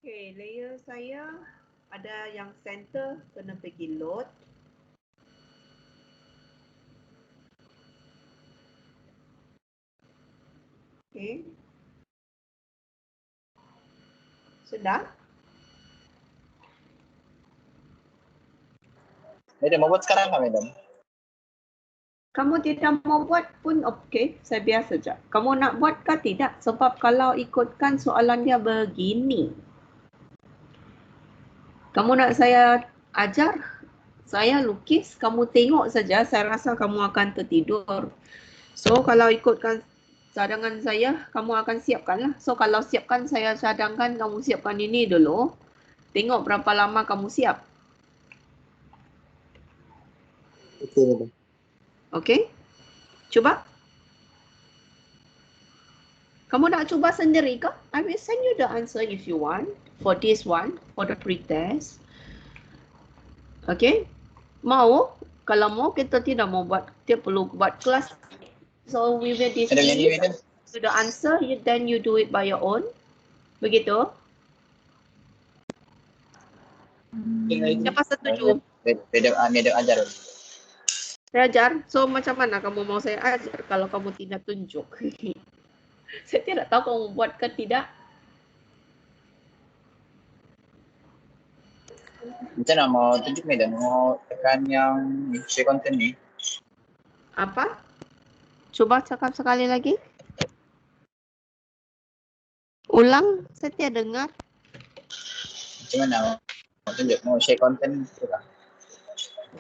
Okay, layer saya ada yang center kena pergi load. Okay. Sudah? Madam, mau buat sekarang nggak, Madam? Kamu tidak mau buat pun okey, saya biar saja. Kamu nak buat ke tidak? Sebab kalau ikutkan soalan dia begini. Kamu nak saya ajar, saya lukis, kamu tengok saja, saya rasa kamu akan tertidur. So, kalau ikutkan cadangan saya, kamu akan siapkanlah. So, kalau siapkan, saya cadangkan, kamu siapkan ini dulu. Tengok berapa lama kamu siap. Okey, Madam. Okey? Cuba. Kamu nak cuba sendiri ke? I will send you the answer if you want for this one, for the pretest. Okay? Mau? Kalau mau, kita tidak mau buat, dia perlu buat kelas. So, we will Madam, nyanyi, Madam. to the answer, then you do it by your own. Begitu? Siapa setuju? Madam ajar. Saya ajar. So, macam mana kamu mau saya ajar kalau kamu tidak tunjuk? Saya tidak tahu kamu buat ke tidak. Macam mana mau tunjuk, Madam? Mau tekan yang share content ni? Apa? Coba cakap sekali lagi. Ulang, saya tidak dengar. Macam mana mau tunjuk? Mau share content tu lah.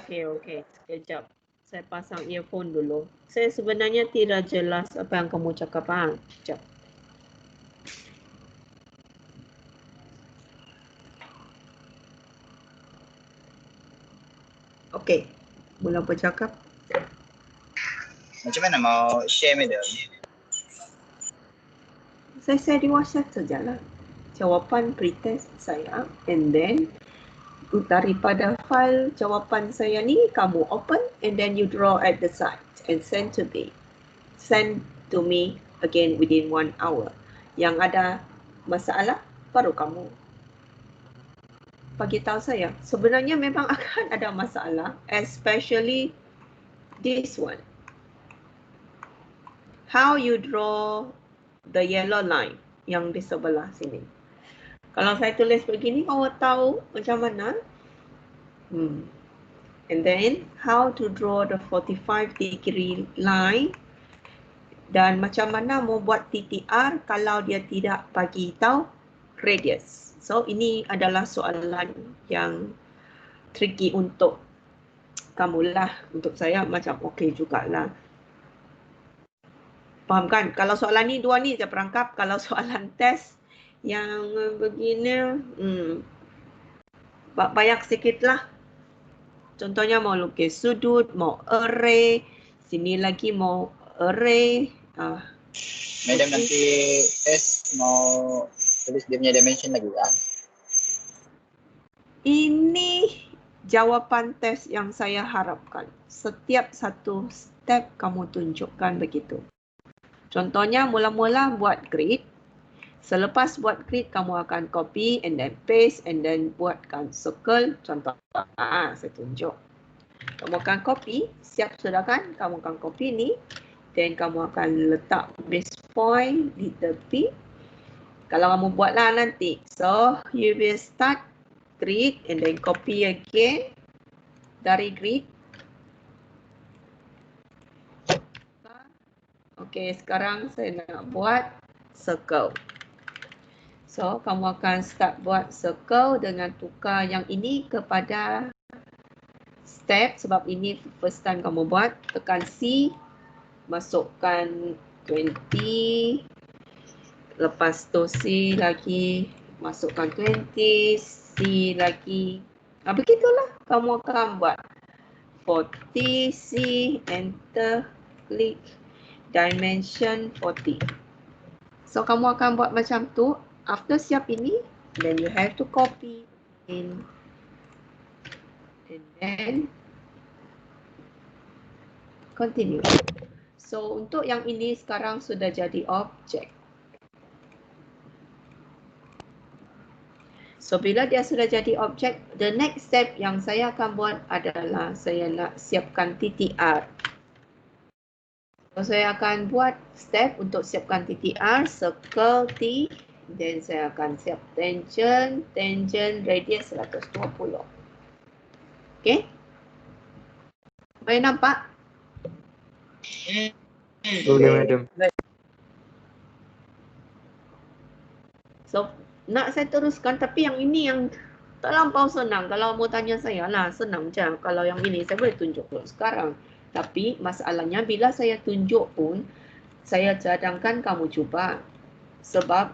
Okey. Sekejap. Saya pasang earphone dulu. Saya sebenarnya tidak jelas apa yang kamu cakap. Sekejap. Okey. Mula bercakap. Macam mana mau share, Madam? Saya di WhatsApp sajalah. Jawapan pretest saya. And then, daripada file jawapan saya ni, kamu open and then you draw at the side and send to me. Send to me again within 1 hour. Yang ada masalah, baru kamu bagi tahu saya. Sebenarnya memang akan ada masalah, especially this one. How you draw the yellow line yang di sebelah sini. Kalau saya tulis begini, kamu tahu macam mana? And then, how to draw the 45-degree line dan macam mana mau buat TTR kalau dia tidak bagi tahu radius. So, ini adalah soalan yang tricky untuk kamu lah. Untuk saya macam okey jugalah. Faham kan? Kalau soalan ni, dua ni saya perangkap. Kalau soalan test yang begini, banyak sikit lah. Contohnya mau lukis sudut, mau array, sini lagi mau array. Madam, nanti test mau tulis dia punya dimension lagi kan? Ini jawapan tes yang saya harapkan. Setiap satu step kamu tunjukkan begitu. Contohnya mula-mula buat grid. Selepas buat grid, kamu akan copy and then paste and then buatkan circle. Contoh, saya tunjuk. Kamu akan copy, siap sudah kan? Kamu akan copy ni. Then kamu akan letak base point di tepi. Kalau kamu buatlah nanti. So, you will start grid and then copy again dari grid. Okay, sekarang saya nak buat circle. So, kamu akan start buat circle dengan tukar yang ini kepada step sebab ini first time kamu buat. Tekan C, masukkan 20. Lepas tu C lagi, masukkan 20. C lagi. Begitulah kamu akan buat. 40, C, enter, klik, dimension 40. So, kamu akan buat macam tu. After siap ini, then you have to copy in. And then, continue. So, untuk yang ini sekarang sudah jadi objek. So bila dia sudah jadi objek, the next step yang saya akan buat adalah saya nak siapkan TTR. So saya akan buat step untuk siapkan TTR, circle T, then saya akan siap tangent, radius 120. Okay? Boleh nampak? Boleh, madam. So nak saya teruskan, tapi yang ini yang terlampau senang. Kalau mau tanya saya lah, senang je. Kalau yang ini saya boleh tunjuk sekarang. Tapi masalahnya bila saya tunjuk pun, saya cadangkan kamu cuba. Sebab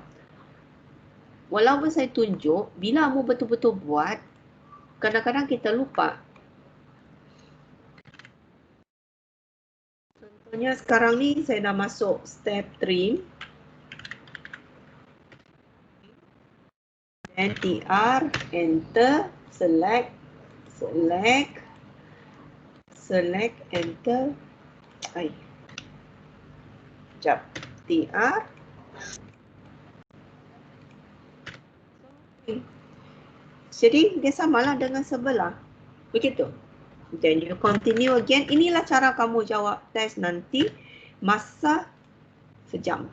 walaupun saya tunjuk, bila kamu betul-betul buat, kadang-kadang kita lupa. Contohnya sekarang ni saya dah masuk step trim. NTR, enter, select, enter. Sekejap. TR. Jadi dia samalah dengan sebelah. Begitu. Then you continue again. Inilah cara kamu jawab test nanti masa sejam.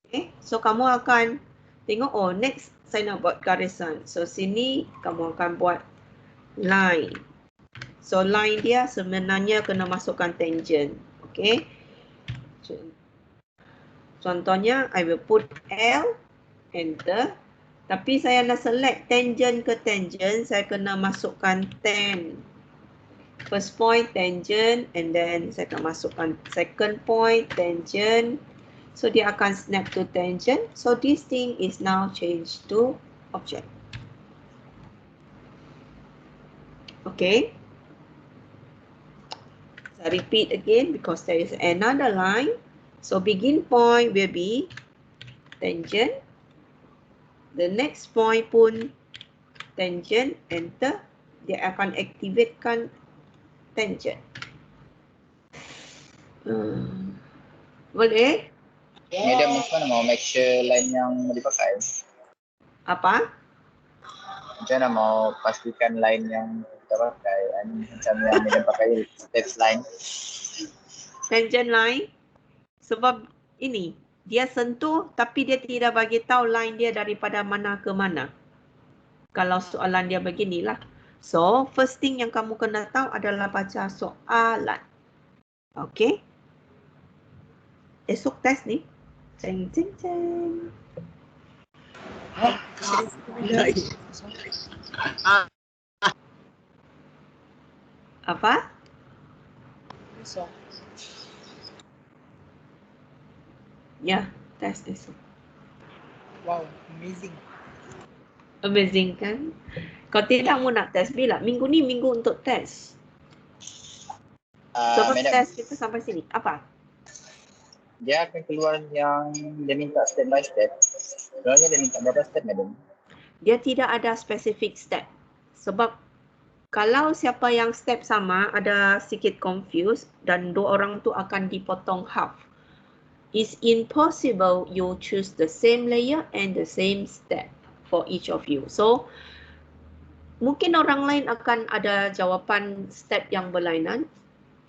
Okay. So kamu akan tengok, oh next saya nak buat garisan. So sini kamu akan buat line. So line dia sebenarnya kena masukkan tangent. Okay. Contohnya I will put L, enter. Tapi saya nak select tangent ke tangent, saya kena masukkan tan. First point tangent, and then saya akan masukkan second point tangent. So dia akan snap to tangent. So this thing is now changed to object. Okay. I repeat again because there is another line. So begin point will be tangent. The next point pun tangent, enter. Dia akan activatekan tangent. Boleh? Madam macam mana mau make sure line yang mau dipakai? Apa? Macam mana mau pastikan line yang kita pakai? Macam yang madam pakai steps line. Tangent line. Sebab ini, dia sentuh tapi dia tidak bagi tahu line dia daripada mana ke mana. Kalau soalan dia beginilah. So, first thing yang kamu kena tahu adalah baca soalan. Okay? Esok test ni. Ceng, ceng, ceng. Apa? Ya, test esok. Wow, amazing. Amazing kan? Kalau tidak mau nak test bila? Minggu ni minggu untuk test. So, Madam, test kita sampai sini. Apa? dia akan keluar yang dia minta step by step. Sebenarnya dia minta berapa step, madam? Dia tidak ada specific step. Sebab kalau siapa yang step sama ada sedikit confused dan dua orang tu akan dipotong half. It's impossible you choose the same layer and the same step for each of you. So, mungkin orang lain akan ada jawapan step yang berlainan.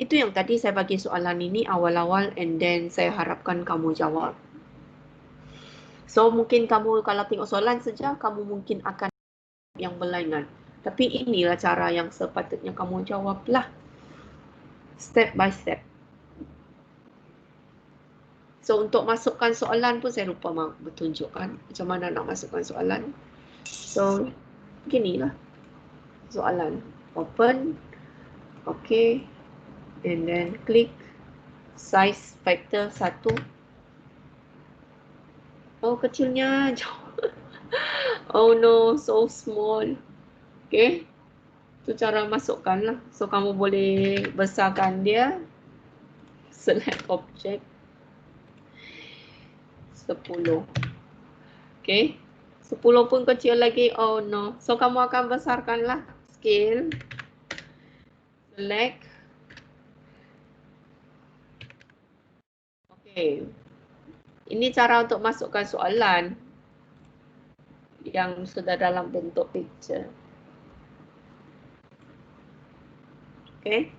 Itu yang tadi saya bagi soalan ini awal-awal and then saya harapkan kamu jawab. So, mungkin kamu kalau tengok soalan saja, kamu mungkin akan yang berlainan. Tapi inilah cara yang sepatutnya kamu jawablah. Step by step. So, untuk masukkan soalan pun saya lupa bertunjukkan macam mana nak masukkan soalan. So, beginilah soalan. Open. Okay. And then click size factor 1. Oh, kecilnya jauh. Oh no, so small. Okay. Itu cara masukkan lah. So, kamu boleh besarkan dia. Select object. 10. Okay. 10 pun kecil lagi. Oh no. So, kamu akan besarkan lah. Scale. Select. Okay. Ini cara untuk masukkan soalan. yang sudah dalam bentuk picture. Okay.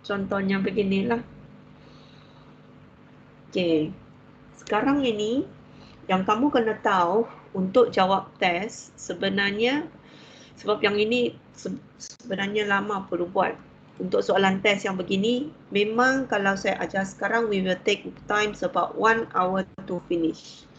Contohnya beginilah. Okay. Sekarang ini yang kamu kena tahu untuk jawab test sebenarnya, sebab yang ini sebenarnya lama perlu buat. Untuk soalan test yang begini, memang kalau saya ajar sekarang, we will take time about 1 hour to finish.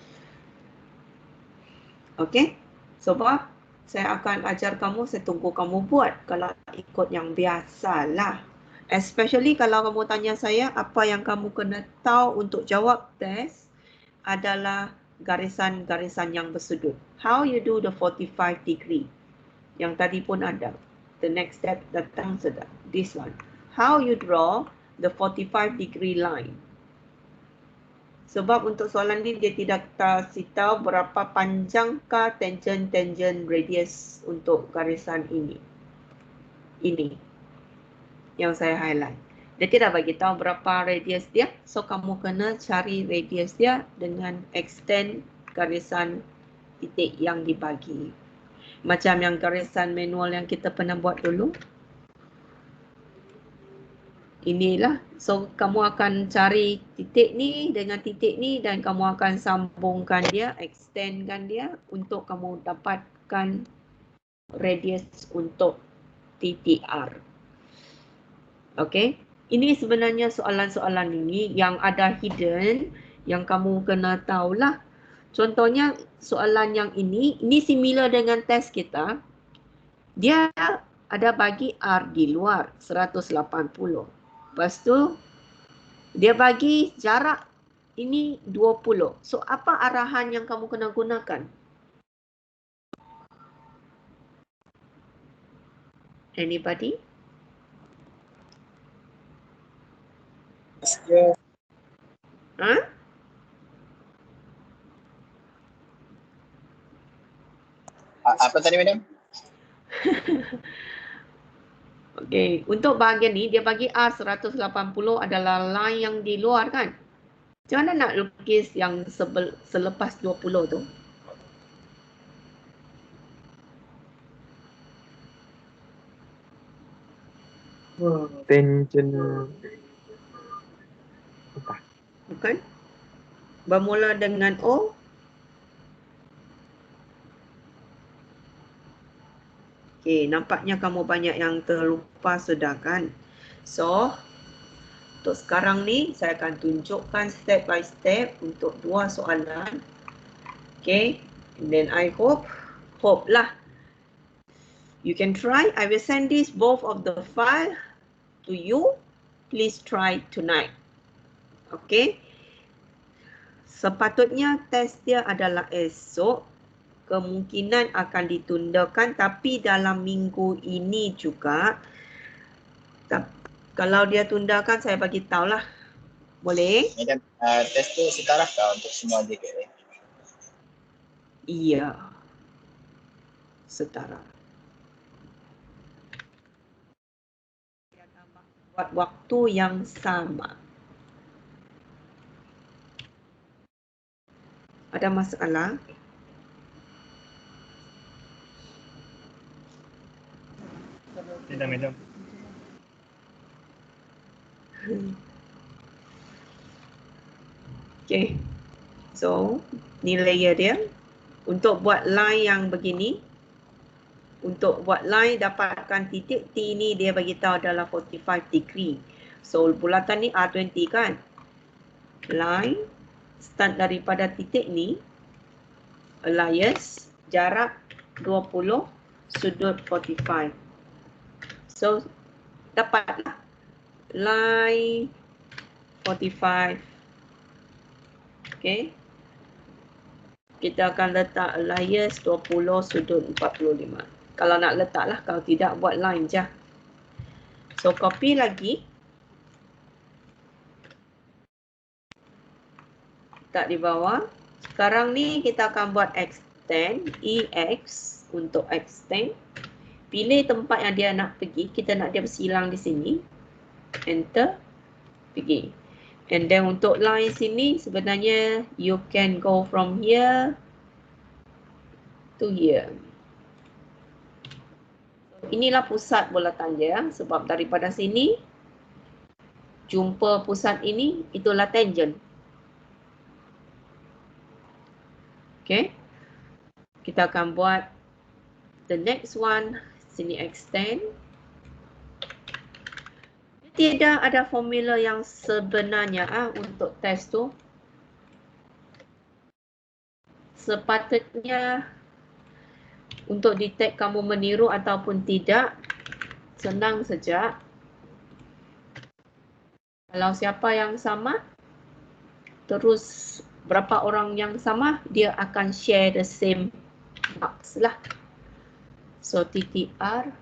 Okay? Sebab saya akan ajar kamu, saya tunggu kamu buat kalau ikut yang biasalah. Especially kalau kamu tanya saya, apa yang kamu kena tahu untuk jawab test adalah garisan-garisan yang bersudut. How you do the 45 degree. Yang tadi pun ada. The next step datang sudah. This one. How you draw the 45 degree line. Sebab untuk soalan ini dia tidak kasih tahu berapa panjangkah tangent radius untuk garisan ini. Ini yang saya highlight. Dia tidak bagi tahu berapa radius dia. So kamu kena cari radius dia dengan extend garisan titik yang dibagi. Macam yang garisan manual yang kita pernah buat dulu. Inilah. So kamu akan cari titik ni dengan titik ni dan kamu akan sambungkan dia, extendkan dia untuk kamu dapatkan radius untuk titik R. Okay. Ini sebenarnya soalan-soalan ini yang ada hidden yang kamu kena tahulah. Contohnya soalan yang ini similar dengan test kita. Dia ada bagi R di luar 180. Lepas tu dia bagi jarak ini 20. So apa arahan yang kamu kena gunakan? Anybody? Huh? Apa tadi, madam? Okey, untuk bahagian ni dia bagi R 180 adalah line yang di luar kan? Macam mana nak lukis yang selepas 20 tu? Tangent apa? Bukan? Bermula dengan O. Okey, nampaknya kamu banyak yang terlupa sudah kan? So, untuk sekarang ni saya akan tunjukkan step by step untuk 2 soalan. Okay, and then I hope lah you can try. I will send this both of the file to you. Please try tonight. Okay. Sepatutnya test dia adalah esok. Kemungkinan akan ditundakan tapi dalam minggu ini juga. Kalau dia tundakan saya bagi tahulah. Boleh? Madam, test tu setara kah untuk semua JKA? Iya. Setara. Buat waktu yang sama. Ada masalah? Tidak, madam. Okay. So, ni layer dia. Untuk buat line yang begini. Untuk buat line dapatkan titik T ni dia bagi tahu adalah 45 degree. So, bulatan ni R20 kan? Line. Start daripada titik ni. Alias. Jarak 20. Sudut 45. So, dapatlah line 45. Okay. Kita akan letak alias 20 sudut 45. Kalau nak letaklah, kalau tidak buat line je. So, copy lagi. Letak di bawah. Sekarang ni kita akan buat extend. EX untuk extend. Pilih tempat yang dia nak pergi. Kita nak dia bersilang di sini. Enter. Pergi. And then untuk line sini sebenarnya you can go from here to here. Inilah pusat bulatan dia, sebab daripada sini jumpa pusat ini, itulah tangent. Okay, kita akan buat the next one. Sini extend. Tidak ada formula yang sebenarnya untuk test tu. Sepatutnya untuk detect kamu meniru ataupun tidak, senang saja. Kalau siapa yang sama, terus berapa orang yang sama, dia akan share the same marks lah. So TTR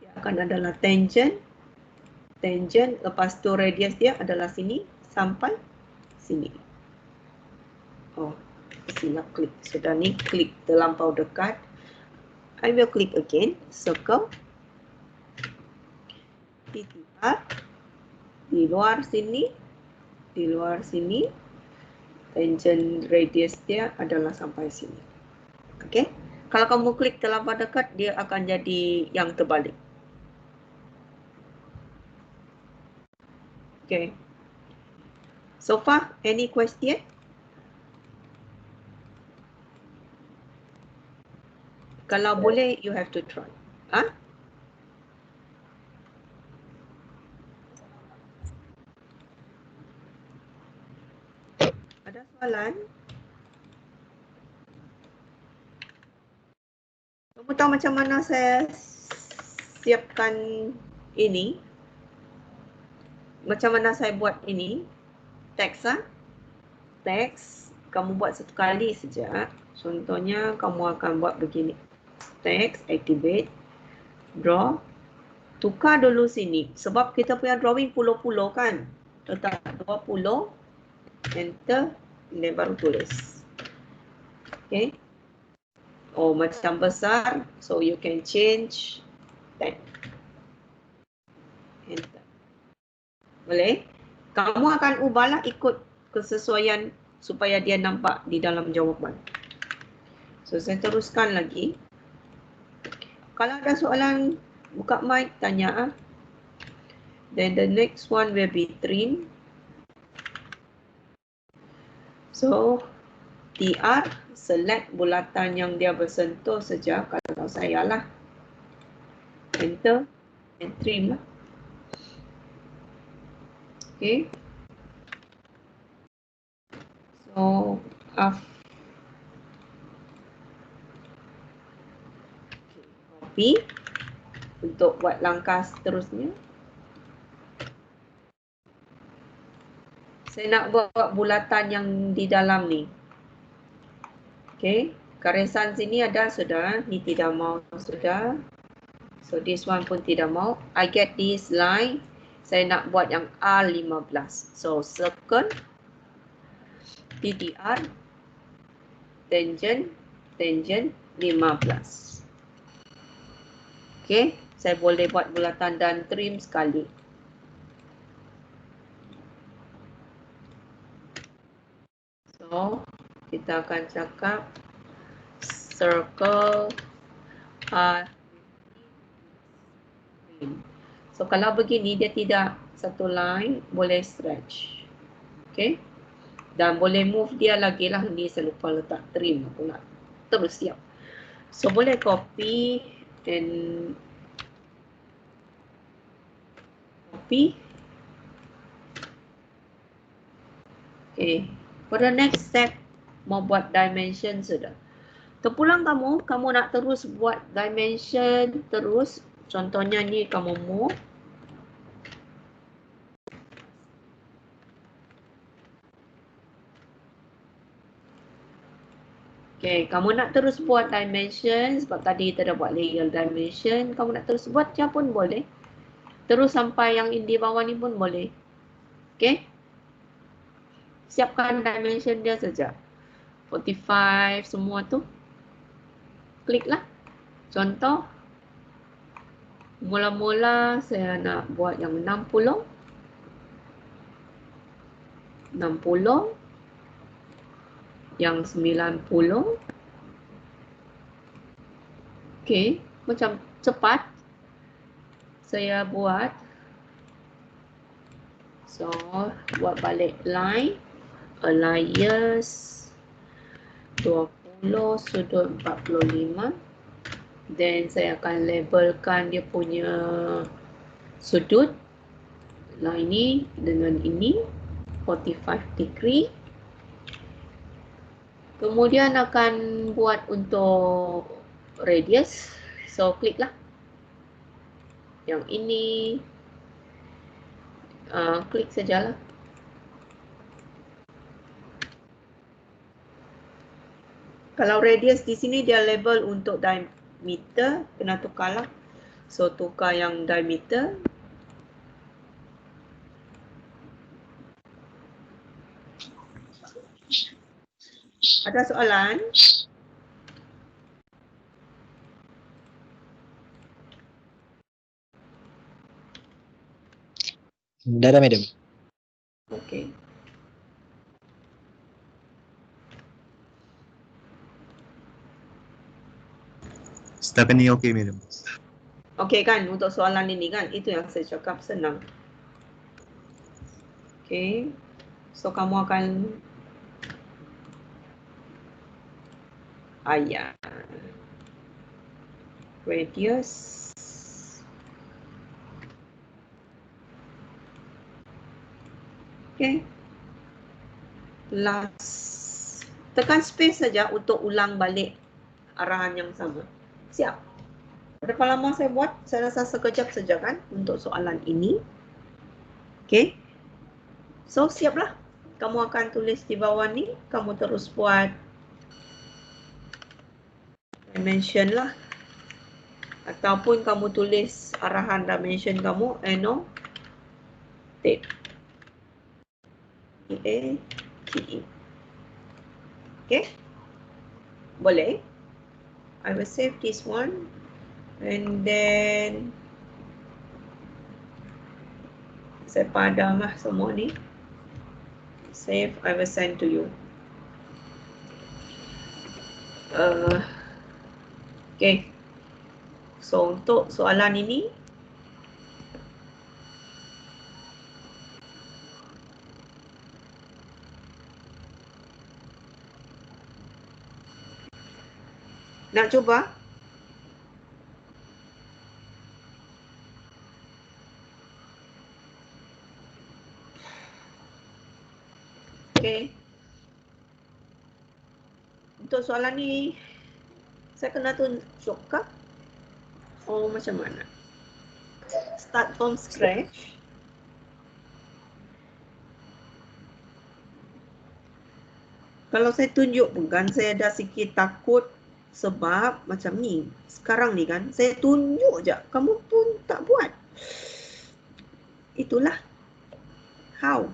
dia akan adalah tangent. Tangent, lepas tu radius dia adalah sini sampai sini. Oh, silap klik. Sudah ni klik terlampau dekat. I will click again. Circle. TTR. Di luar sini. Di luar sini. Tangent radius dia adalah sampai sini. Okay. Kalau kamu klik terlampau dekat, dia akan jadi yang terbalik. Okay. So far, any question? Kalau boleh, you have to try. Ada soalan? Kamu tahu macam mana saya siapkan ini? Macam mana saya buat ini? Teks teks kamu buat satu kali saja. Contohnya kamu akan buat begini. Teks, activate, draw. Tukar dulu sini. Sebab kita punya drawing puluh-puluh kan. Letak 20. Enter. Ini baru tulis. Okay. Oh, macam besar. So you can change 10. Enter. Boleh? Kamu akan ubahlah ikut kesesuaian supaya dia nampak di dalam jawapan. So, saya teruskan lagi. Kalau ada soalan, buka mic, tanya. Then the next one will be trim. So, TR, select bulatan yang dia bersentuh saja. Kalau saya lah. Enter. And trim lah. Okay. So, copy untuk buat langkah seterusnya. Saya nak buat bulatan yang di dalam ni. Okay. Garisan sini ada sudah. Ni tidak mau sudah. So, this one pun tidak mau. I get this line. Saya nak buat yang R15. So, circle. TTR. Tangent. Tangent 15. Okay. Saya boleh buat bulatan dan trim sekali. So, kita akan cakap circle R. So, kalau begini, dia tidak satu line, boleh stretch. Okay. Dan boleh move dia lagi lah. Ni saya lupa letak trim pula. Terus siap. So, boleh copy and copy. Okay. For the next step, mau buat dimension sudah. Terpulang kamu nak terus buat dimension terus. Contohnya ni kamu move. Okay, kamu nak terus buat dimension sebab tadi kita dah buat layer dimension. Kamu nak terus buat je pun boleh. Terus sampai yang di bawah ni pun boleh. Okay. Siapkan dimension dia saja. 45 semua tu. Klik lah. Contoh. Mula-mula saya nak buat yang 60. 60. yang 90. Okey, macam cepat saya buat. So, buat balik line, alias 20 sudut 45. Then saya akan labelkan dia punya sudut line ni dengan ini 45 degree. Kemudian akan buat untuk radius. So klik lah yang ini, klik sajalah. Kalau radius di sini dia label untuk diameter, kena tukarlah. So tukar yang diameter. Ada soalan? Dah ada, madam. Okey. Setakat ni okey, madam. Okey kan, untuk soalan ini kan, itu yang saya cakap senang. Okey. So kamu akan ayat radius. Okey. Last. Tekan space saja untuk ulang balik arahan yang sama. Siap. Berapa lama saya buat? Saya rasa sekejap saja kan untuk soalan ini. Okey. So siaplah. Kamu akan tulis di bawah ni, kamu terus buat dimension lah. Ataupun kamu tulis arahan dimension kamu, annotate. E-A-T-E. Okay? Boleh? I will save this one. And then saya padam lah semua ni. Save, I will send to you. Okay. So untuk soalan ini, nak cuba? Okay. Untuk soalan ni, saya kena tunjuk kah? Oh, macam mana? Start from scratch. Kalau saya tunjuk pun kan, saya ada sikit takut sebab macam ni. Sekarang ni kan, saya tunjuk je. Kamu pun tak buat. Itulah. How?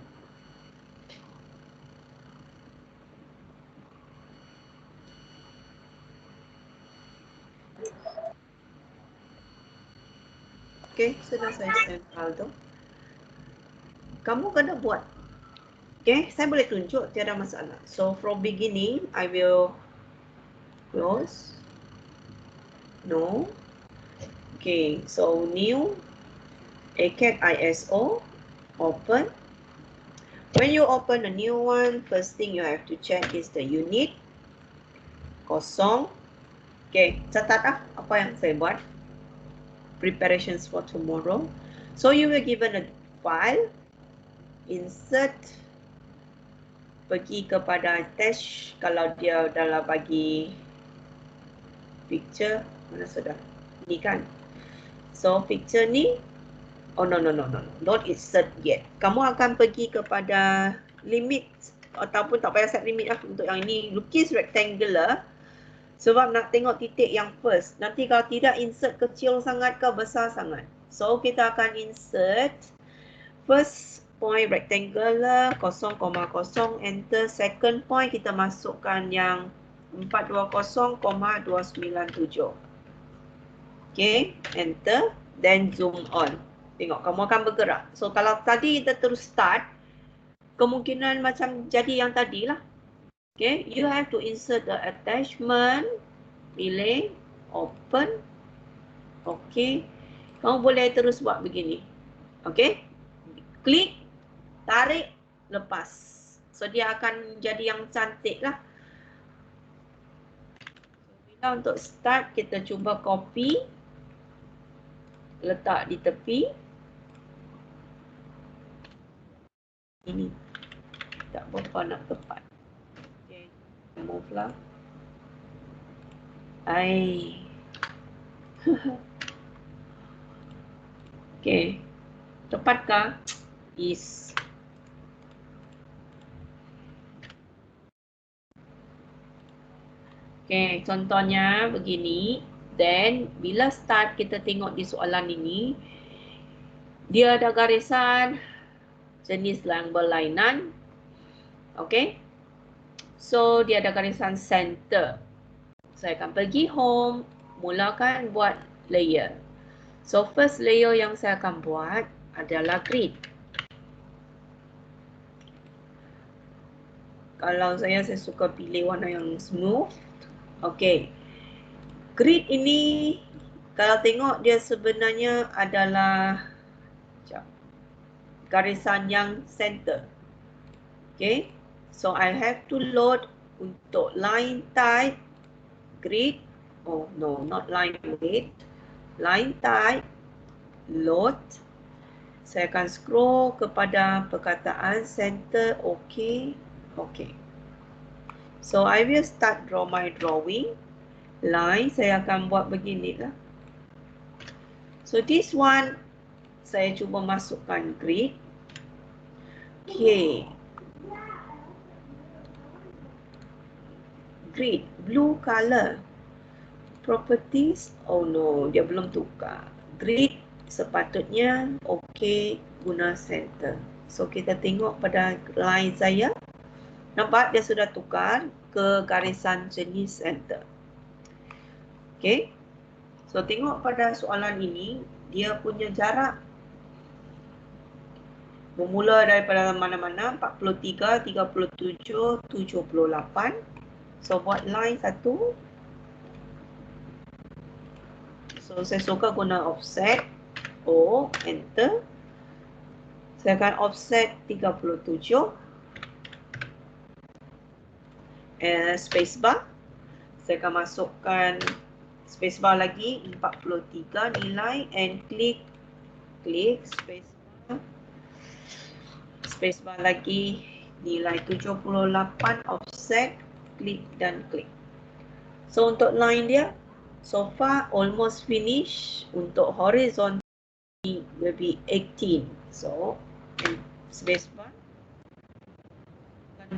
Okay, sudah saya send file tu. Kamu kena buat. Okay, saya boleh tunjuk, tiada masalah. So, from beginning, I will close. No. Okay, so new. ACAD ISO. Open. When you open a new one, first thing you have to check is the unit. Kosong. Okay, catat apa yang saya buat. Preparations for tomorrow. So, you will given a file. Insert. Pergi kepada attach kalau dia dalam bagi picture. Mana sudah? Ni kan. So picture ni, oh no, not insert yet. Kamu akan pergi kepada limit ataupun tak payah set limit lah untuk yang ini. Lukis rectangular sebab nak tengok titik yang first. Nanti kalau tidak, insert kecil sangat ke besar sangat. So kita akan insert first point rectangular 0,0, enter. Second point kita masukkan yang 420,297. Okay, enter. Then zoom on. Tengok, kamu akan bergerak. So kalau tadi kita terus start, kemungkinan macam jadi yang tadi lah. Okay, you have to insert the attachment. Pilih, open. Okay, kamu boleh terus buat begini. Okay, klik, tarik, lepas. So dia akan jadi yang cantik lah. Bila untuk start, kita cuba copy, letak di tepi. Ini tak berapa nak tepat. Okay, move lah. Okay, tepatkah? Is. Okay, contohnya begini. Then, bila start kita tengok di soalan ini, dia ada garisan jenis yang berlainan. Okay. So, dia ada garisan center. Saya akan pergi home, mulakan buat layer. So, first layer yang saya akan buat adalah grid. Kalau saya suka pilih warna yang smooth. Okay. Grid ini, kalau tengok dia sebenarnya adalah garisan yang center. Okay. So, I have to load untuk line type grid. Oh no, not line grid. Line type, load. Saya akan scroll kepada perkataan center. Okay. Okay. So, I will start draw my drawing. Line, saya akan buat begini lah. So, this one, saya cuba masukkan grid. Okay. Grid, blue color. Properties, oh no, dia belum tukar. Grid sepatutnya okay, guna center. So, kita tengok pada line saya. Nampak dia sudah tukar ke garisan jenis center. Okay. So, tengok pada soalan ini, dia punya jarak bermula daripada mana-mana, 43, 37, 78. So, buat line satu. So, saya suka guna offset. O, enter. Saya akan offset 37. Spacebar. Saya akan masukkan spacebar lagi 43 nilai and klik spacebar. Spacebar lagi nilai 78 offset, klik dan klik. So untuk line dia so far almost finish. Untuk horizontal will be 18. So spacebar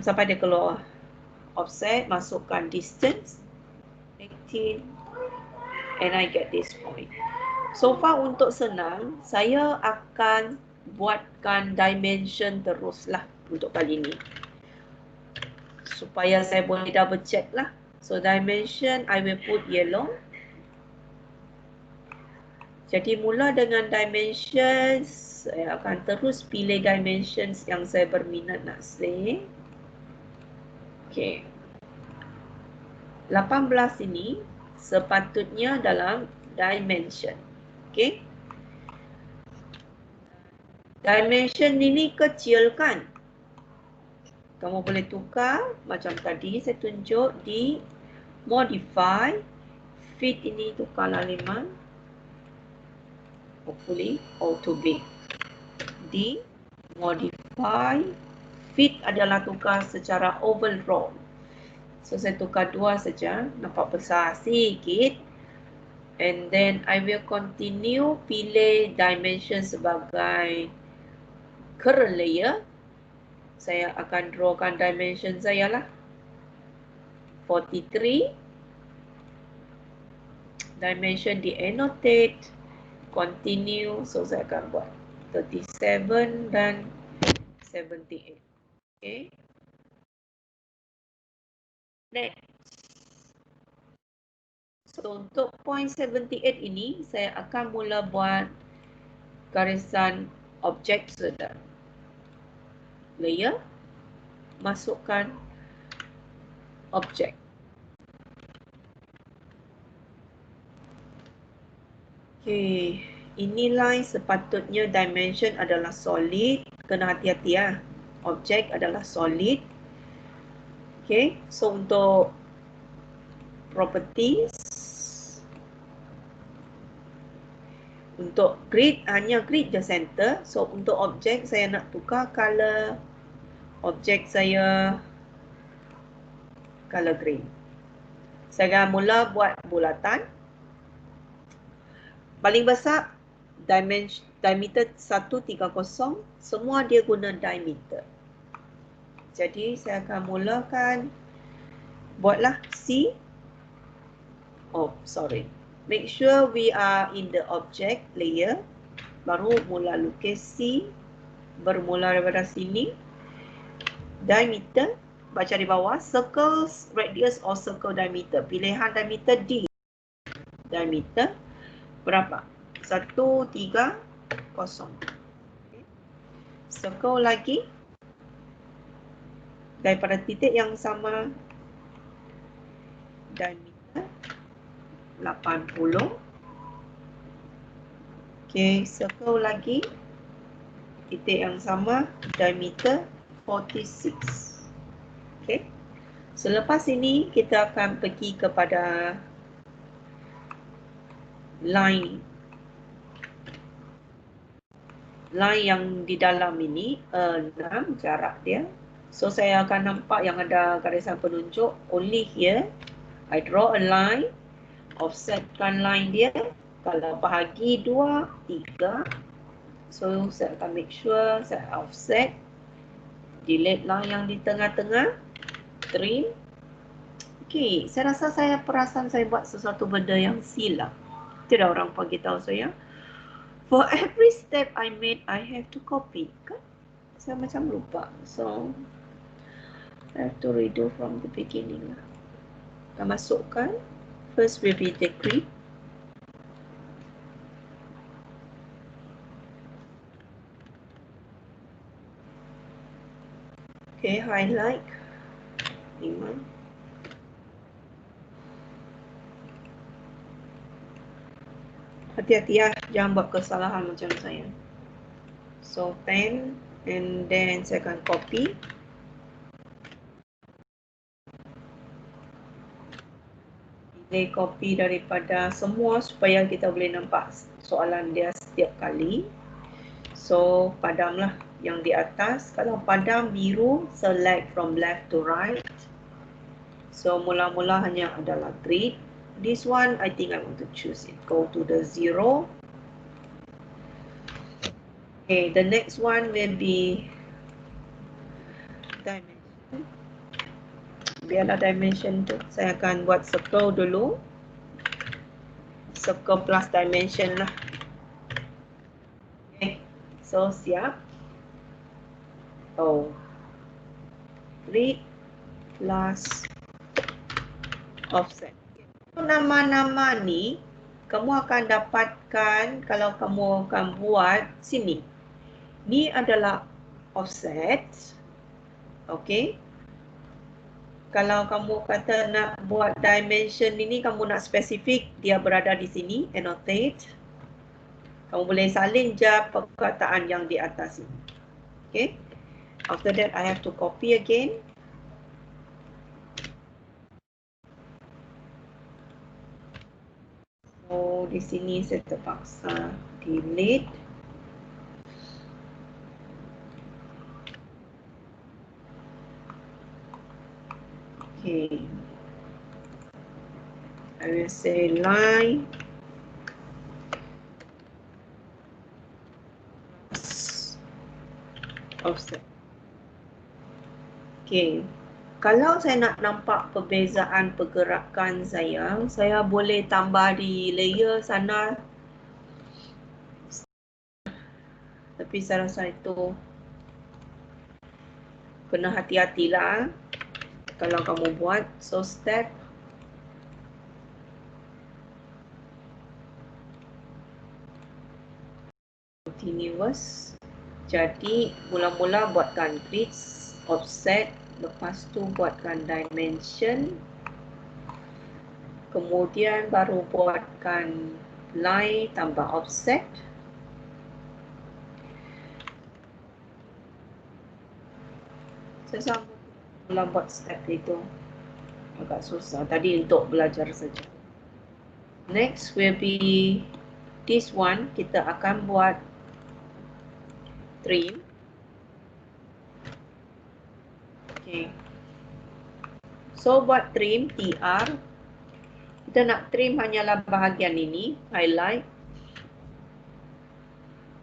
sampai dia keluar. Offset, masukkan distance 18 and I get this point. So far untuk senang, saya akan buatkan dimension teruslah untuk kali ini. Supaya saya boleh double check lah. So dimension I will put yellow. Jadi mula dengan dimensions, saya akan terus pilih dimensions yang saya berminat nak say. Okay. 18 ini sepatutnya dalam dimension. Okay. Dimension ini kecil kan? Kamu boleh tukar macam tadi saya tunjuk di modify. Fit ini tukarlah 5. Hopefully auto big. Di modify. Fit adalah tukar secara overall. So, saya tukar 2 saja. Nampak besar sikit. And then, I will continue pilih dimension sebagai current layer. Saya akan drawkan dimension saya lah. 43. Dimension di annotate. Continue. So, saya akan buat 37 dan 78. Okay. Next. So, untuk point 78 ini, saya akan mula buat garisan objek sudah. Layer. Masukkan objek. Okay, ini line sepatutnya dimension adalah solid. Kena hati-hati ya. Objek adalah solid. Okay, so untuk properties, untuk grid hanya grid je center. So untuk objek saya nak tukar color. Objek saya color green. Saya mula buat bulatan. Paling besar diameter 130, semua dia guna diameter. Jadi saya akan mulakan buatlah C. Oh, sorry. Make sure we are in the object layer. Baru mula lukis C. Bermula daripada sini. Diameter. Baca di bawah. Circles, radius or circle diameter. Pilihan diameter D. Diameter berapa? 130. Circle lagi. Daripada titik yang sama. Diameter 80. Okay, circle lagi. Titik yang sama. Diameter 46. Okay. Selepas ini kita akan pergi kepada line yang di dalam ini 6 jarak dia. So saya akan nampak yang ada garisan penunjuk only here. I draw a line, offsetkan line dia. Kalau bahagi 2, 3. So saya akan make sure saya offset. Delete line yang di tengah-tengah. Trim. Okay, saya rasa saya perasan saya buat sesuatu benda yang silap. Tidak orang bagi tahu saya. For every step I made, I have to copy. Kan? Saya macam lupa. So, I have to redo from the beginning lah. Kita masukkan. First will be the grid. Okay, highlight. 5. Hati-hati ya, jangan buat kesalahan macam saya. So, pen, and then saya akan copy. Delay copy daripada semua supaya kita boleh nampak soalan dia setiap kali. So, padamlah yang di atas. Kalau padam biru, select from left to right. So, mula-mula hanya adalah grid. This one, I think I want to choose it. Go to the 0. Okay, the next one will be dimension. Biarlah dimension tu. Saya akan buat circle dulu. Circle plus dimension lah. Okay, so siap. Oh, grid plus offset. Nama-nama ni kamu akan dapatkan kalau kamu akan buat sini. Ni adalah offset. Okay. Kalau kamu kata nak buat dimension ini, kamu nak spesifik dia berada di sini, annotate. Kamu boleh salin je perkataan yang di atas ini. Okay. After that, I have to copy again. So, di sini saya terpaksa delete. Okay. I will say line offset. Okay. Kalau saya nak nampak perbezaan pergerakan saya boleh tambah di layer sana. Tapi saya rasa itu kena hati-hatilah kalau kamu buat. So step continuous. Jadi mula-mula buatkan grids, offset, Lepas tu buatkan dimension. Kemudian baru buatkan line tambah offset. Saya sambung dalam buat step itu. Agak susah. Tadi untuk belajar saja. Next will be this one. Kita akan buat trim. Okay. So buat trim TR. Kita nak trim hanyalah bahagian ini. Highlight.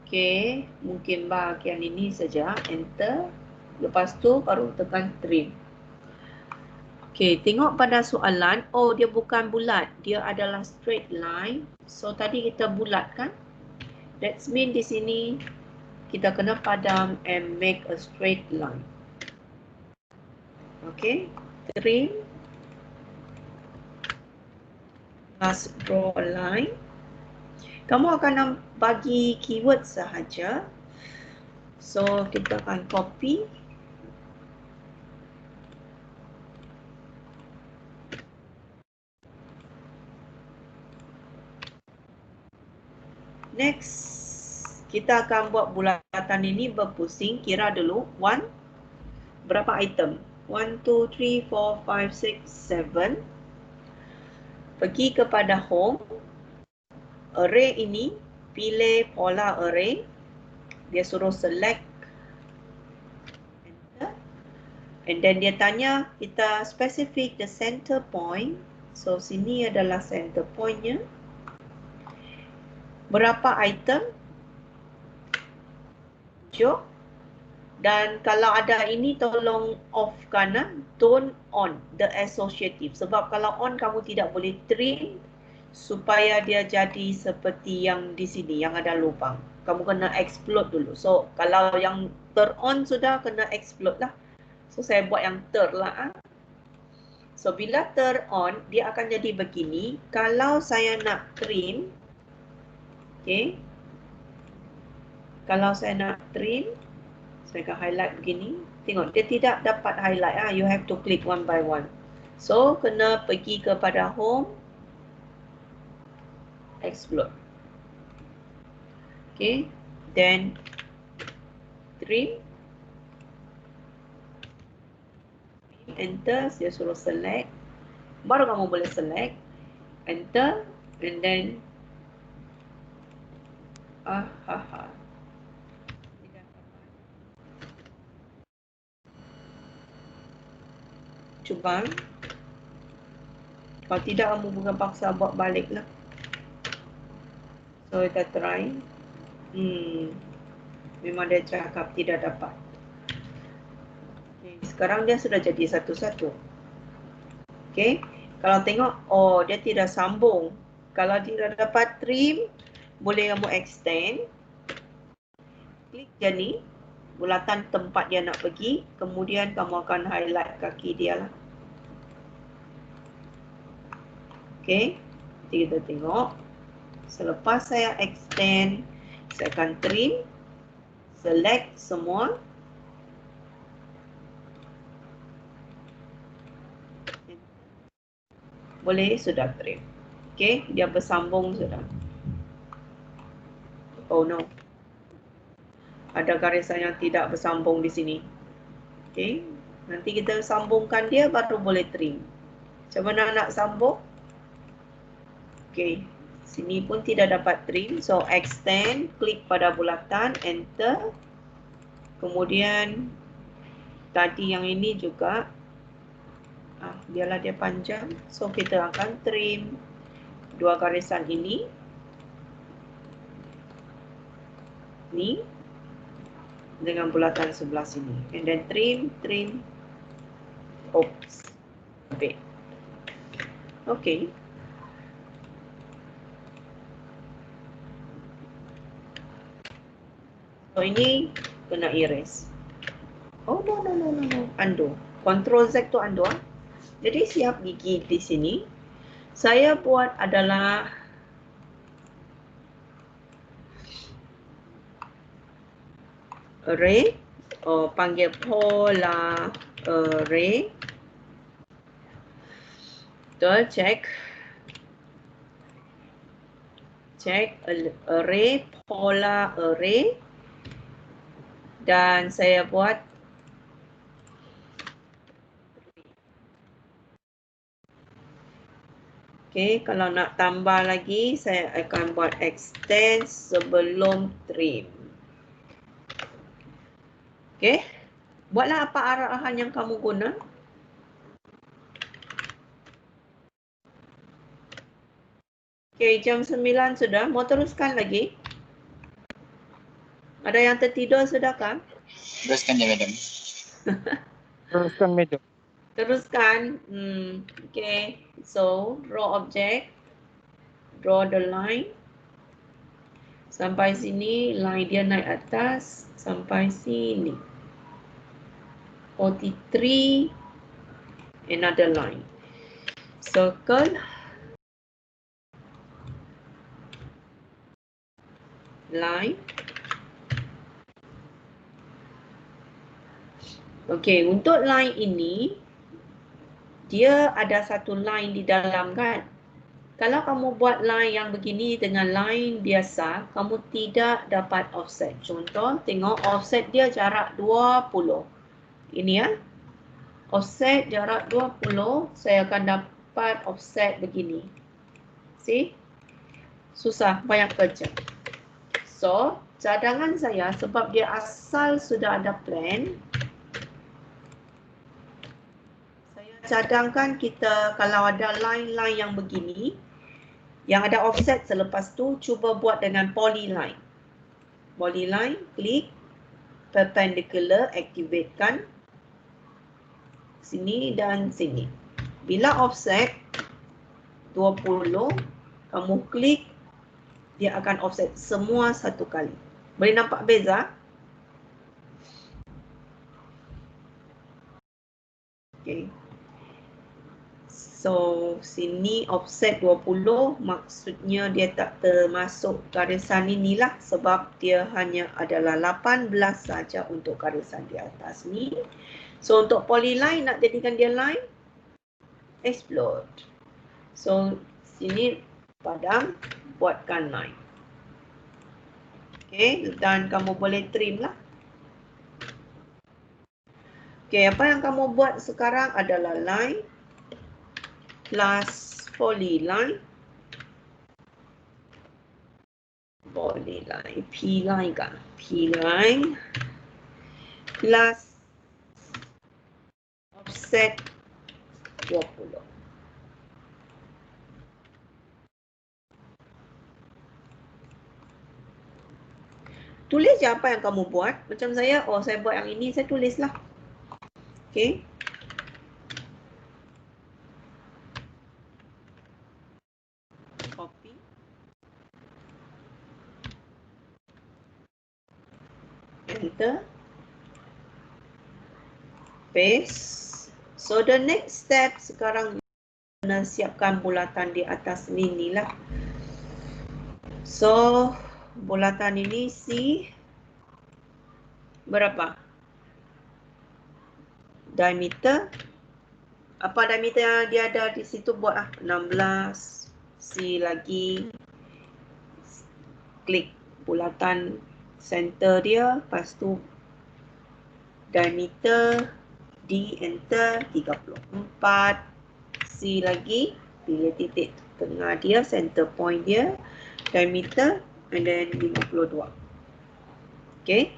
Okay. Mungkin bahagian ini saja. Enter. Lepas tu baru tekan trim. Okay, tengok pada soalan, oh dia bukan bulat, dia adalah straight line. So tadi kita bulatkan. That's mean di sini kita kena padam and make a straight line. Okay, trim. Last draw a line. Kamu akan bagi keyword sahaja. So kita akan copy. Next, kita akan buat bulatan ini berpusing. Kira dulu, 1, berapa item? 1, 2, 3, 4, 5, 6, 7. Pergi kepada home. Array ini, pilih pola array. Dia suruh select. Enter. And then dia tanya, kita specific the center point. So, sini adalah center pointnya. Berapa item? 7. Dan kalau ada ini tolong off kan, don't on the associative. Sebab kalau on kamu tidak boleh trim supaya dia jadi seperti yang di sini yang ada lubang. Kamu kena explode dulu. So kalau yang turn on sudah kena explode lah. So saya buat yang turn lah. So bila turn on dia akan jadi begini. Kalau saya nak trim, okay. Kalau saya nak trim, saya akan highlight begini. Tengok, dia tidak dapat highlight. You have to click one by one. So, kena pergi kepada home. Explode. Okay. Then, trim. Enter. Dia suruh select. Baru kamu boleh select. Enter. And then, cuba. Kalau tidak, kamu bukan paksa buat balik lah. So, kita try. Memang dia cakap tidak dapat. Okay. Sekarang dia sudah jadi satu-satu. Okay. Kalau tengok, oh dia tidak sambung. Kalau tidak dapat trim, boleh kamu extend. Klik je ni. Bulatan tempat dia nak pergi. Kemudian kamu akan highlight kaki dia lah. Okay. Nanti kita tengok. Selepas saya extend, saya akan trim. Select semua. Boleh, sudah trim. Okay. Dia bersambung sudah. Oh no. Ada garisan yang tidak bersambung di sini. Okay. Nanti kita sambungkan dia baru boleh trim. Macam mana nak sambung? Okay. Sini pun tidak dapat trim. So extend. Klik pada bulatan. Enter. Kemudian tadi yang ini juga. Biarlah dia panjang. So kita akan trim dua garisan ini. Ni. Dengan bulatan sebelah sini. And then trim. Oops. Okay. Okay. So ini kena erase. Oh no. Undo. Control Z tu undo. Jadi siap gigi di sini. Saya buat adalah array panggil polar array. Betul, check array, polar array. Dan saya buat okey, kalau nak tambah lagi saya akan buat extend sebelum trim. Okey. Buatlah apa arahan yang kamu guna. Okey, jam 9 sudah. Mau teruskan lagi? Ada yang tertidur sudah kan? Teruskan je, madam. Teruskan madam. Teruskan. Okay. So, draw object. Draw the line. Sampai sini, line dia naik atas. Sampai sini. 43. Another line. Circle. Line. Okey, untuk line ini, dia ada satu line di dalam kan. Kalau kamu buat line yang begini dengan line biasa, kamu tidak dapat offset. Contoh, tengok offset dia jarak 20. Ini ya. Offset jarak 20, saya akan dapat offset begini. See? Susah, banyak kerja. So, cadangan saya sebab dia asal sudah ada plan, cadangkan kita kalau ada line-line yang begini, yang ada offset selepas tu, cuba buat dengan polyline. Polyline, klik, perpendicular, activatekan sini dan sini. Bila offset 20, kamu klik, dia akan offset semua satu kali. Boleh nampak beza? Okay. So, sini offset 20, maksudnya dia tak termasuk garisan inilah sebab dia hanya adalah 18 saja untuk garisan di atas ni. So, untuk polyline nak jadikan dia line, explode. So, sini padam, buatkan line. Okay, dan kamu boleh trim lah. Okay, apa yang kamu buat sekarang adalah line plus polyline, p-line kan, p-line plus offset 20. Tulis je apa yang kamu buat. Macam saya, saya buat yang ini, saya tulislah. Okay. Copy. Enter. Paste. So the next step sekarang kena siapkan bulatan di atas ni lah. So bulatan ini C berapa? Diameter. Apa diameter yang dia ada di situ buat 16. C lagi. Klik bulatan center dia. Lepas tu diameter. D, enter, 34. C lagi. Pilih titik tengah dia, center point dia. Diameter. And then 52. Okay.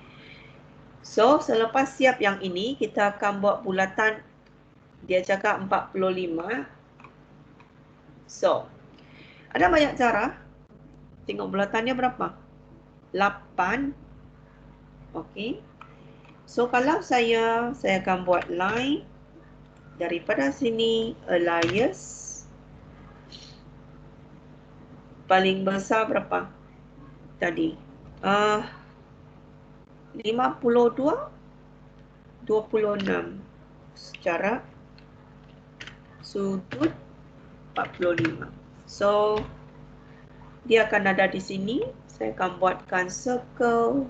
So, selepas siap yang ini, kita akan buat bulatan. Dia cakap 45. So, ada banyak cara. Tengok bulatannya berapa? 8. Okay. So, kalau saya akan buat line. Daripada sini, alias. Paling besar berapa? Tadi. 52. 26. Secara sudut 45. So, dia akan ada di sini. Saya akan buatkan circle.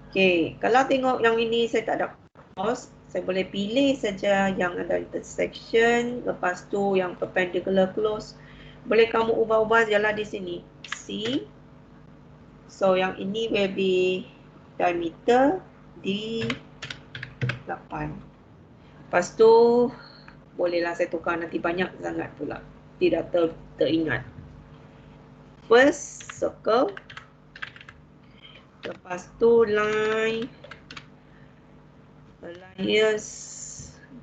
Okay, kalau tengok yang ini saya tak ada cross, saya boleh pilih saja yang ada intersection, lepas tu yang perpendicular close. Boleh kamu ubah-ubah jelah di sini. C. So yang ini will be diameter D8. Lepas tu bolehlah saya tukar, nanti banyak sangat pula. Tidak teringat. First circle. Lepas tu line alias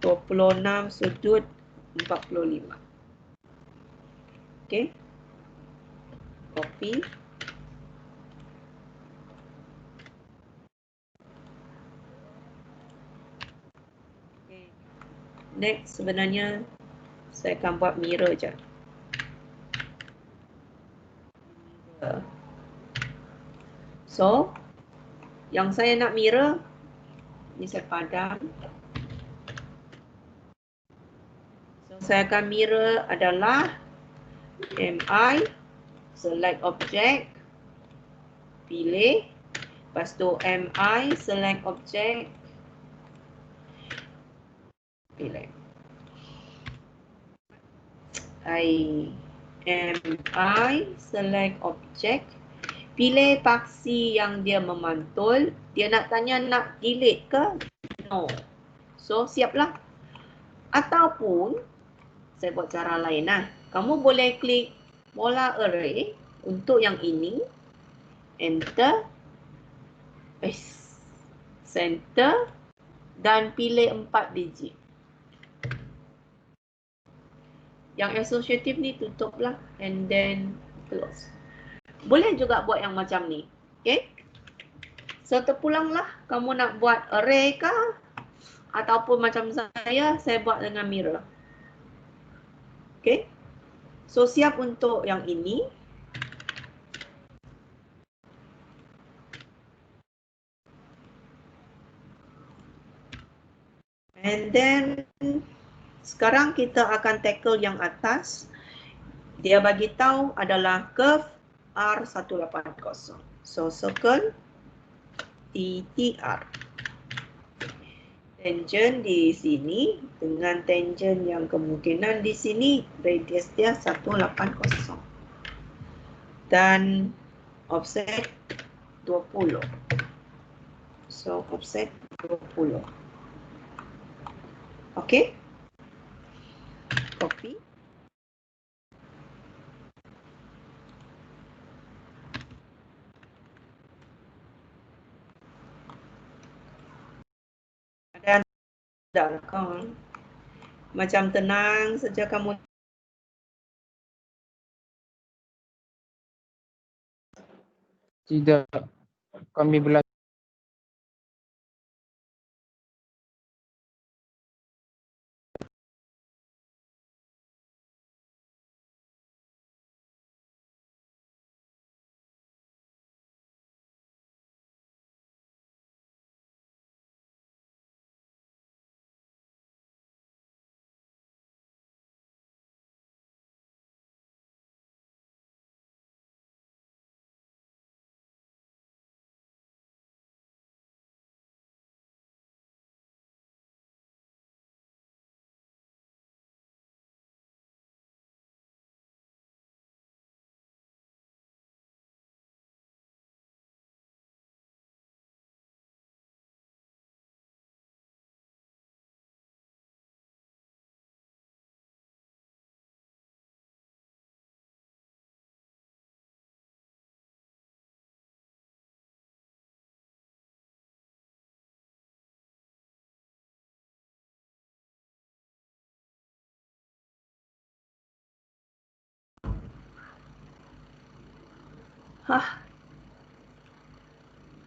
26 sudut 45. Okay. Copy. Okay. Next sebenarnya saya akan buat mirror je. So, yang saya nak mirror, ni saya padam. So, saya akan mirror adalah MI, select object, pilih. Lepas tu MI, select object, pilih. MI, select object, pilih paksi yang dia memantul. Dia nak tanya nak delete ke? No. So, siaplah. Ataupun, saya buat cara lain lah. Kamu boleh klik polar array untuk yang ini. Enter. Paste. Center. Dan pilih 4 digit. Yang associative ni tutuplah. And then close. Boleh juga buat yang macam ni. Okay. So, terpulanglah. Kamu nak buat array kah? Ataupun macam saya buat dengan mirror. Okay. So, siap untuk yang ini. And then, sekarang kita akan tackle yang atas. Dia bagi tahu adalah curve R180. So, circle TTR. Tangent di sini dengan tangent yang kemungkinan di sini radius dia 180. Dan offset 20. So, offset 20. Okay. Copy. Dan kan macam tenang saja kamu. Tidak. Kami belajar.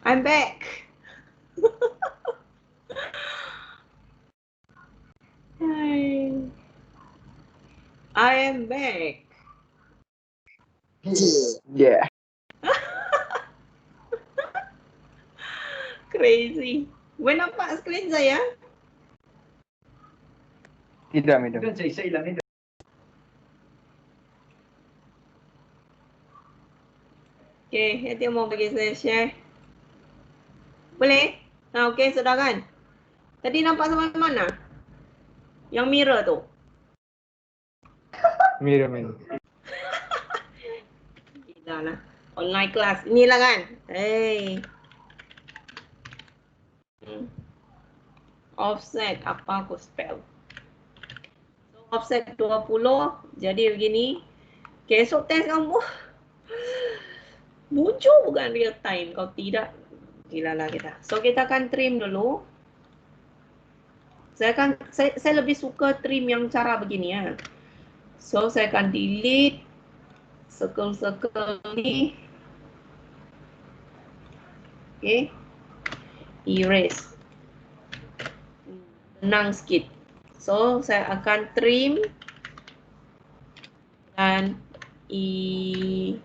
I'm back. Hi. I am back. Yeah. Crazy. Boleh nampak skrin saya? Tidak, madam. Okay, nanti mau bagi saya share. Boleh? Okey, sudah kan? Tadi nampak sampai mana? Yang mirror tu. Mirror man. Gila lah. Online class. Inilah kan? Hey. Offset. Apa aku spell? So, offset 20. Jadi begini. Okay, esok test kamu. Muncul bukan real time. Kalau tidak, gila lah kita. So, kita akan trim dulu. Saya lebih suka trim yang cara begini ya. So, saya akan delete circle-circle ni. Okay. Erase. Tenang sikit. So, saya akan trim dan erase.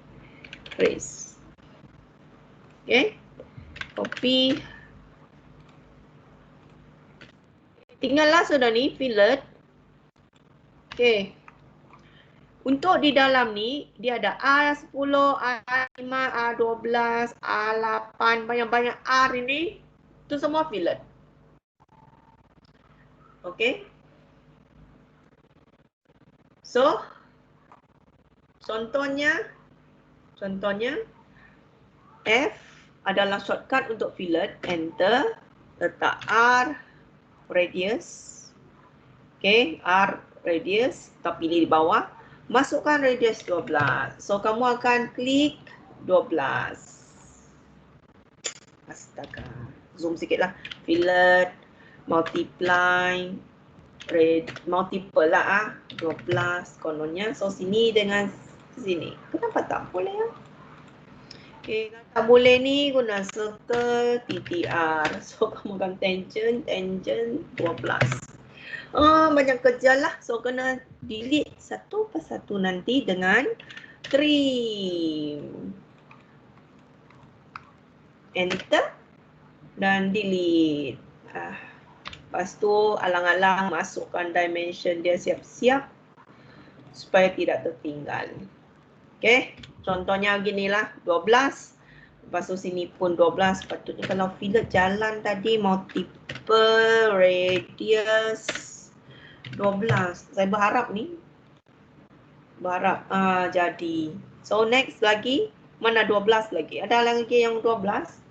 Okay. Copy. Tinggallah sudah ni fillet. Okay. Untuk di dalam ni, dia ada A10, A5, A12, A8, banyak-banyak R ini. Itu semua fillet. Okay. So, contohnya F adalah shortcut untuk fillet. Enter. Letak R, radius. Okay, R, radius. Kita pilih di bawah. Masukkan radius 12. So, kamu akan klik 12. Astaga. Zoom sikit lah. Fillet, multiply, multiple lah 12 kononnya. So, sini dengan sini. Kenapa tak boleh ya? Okay, kalau tak boleh ni guna circle TTR. So, kamu akan tangent 12. Banyak kerja lah. So, kena delete satu persatu nanti dengan trim. Enter. Dan delete. Lepas tu, alang-alang masukkan dimension dia siap-siap. Supaya tidak tertinggal. Okay. Contohnya ginilah. 12. Lepas tu sini pun 12. Patutnya kalau fillet jalan tadi multiple radius 12. Saya berharap ni. Jadi. So next lagi. Mana 12 lagi? Ada lagi yang 12.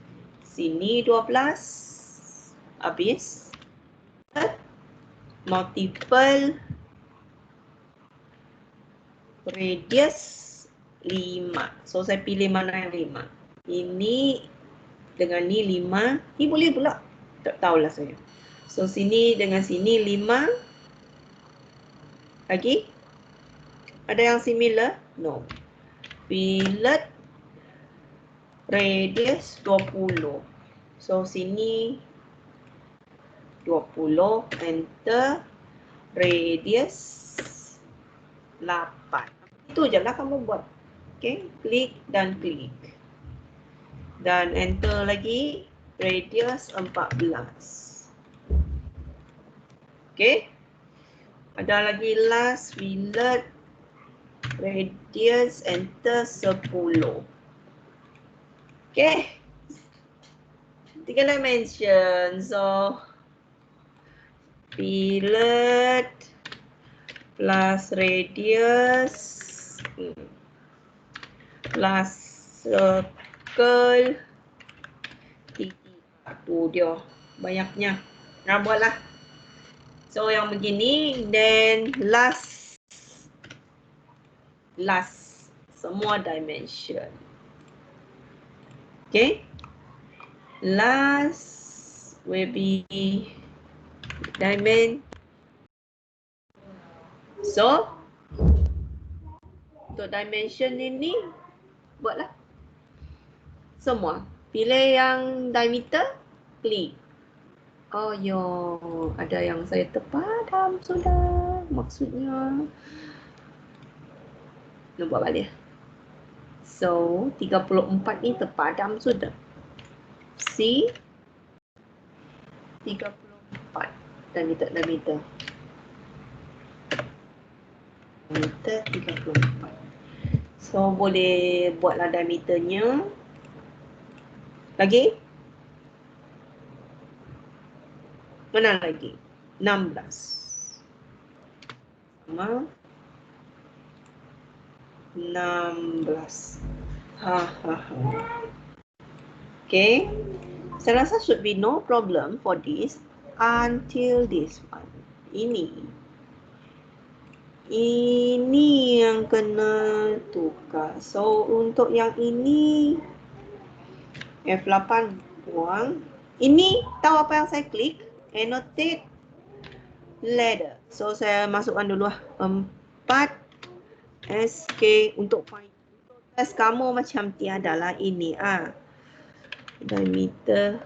Sini 12. Habis. Multiple radius 5. So saya pilih mana yang 5. Ini dengan ni 5. Ni boleh pula. Tak tahulah saya. So sini dengan sini 5. Lagi? Ada yang similar? No. Fillet radius 20. So sini 20. Enter. Radius 8. Itu je lah kamu buat. Okay. Klik dan klik. Dan enter lagi. Radius 14. Okay. Ada lagi last fillet radius enter 10. Okay. 3 dimension. So fillet plus radius plus circle tu dia banyaknya. Nak buatlah. So yang begini, then last semua dimension. Okay. Last will be dimension. So untuk dimension ini buatlah semua. Pilih yang diameter, klik. Oh yo, ada yang saya terpadam sudah. Maksudnya nak buat balik. So 34 ni terpadam sudah. C 34 diameter. Diameter 34. So boleh buatlah diameternya. Lagi? Mana lagi? 16. Sama 16. Okay. Saya rasa should be no problem for this until this one. Ini yang kena tukar. So untuk yang ini F8 buang. Ini tahu apa yang saya klik? Annotate ladder. So saya masukkan dulu 4 SK untuk find. Untuk test kamu macam tiada lah ini diameter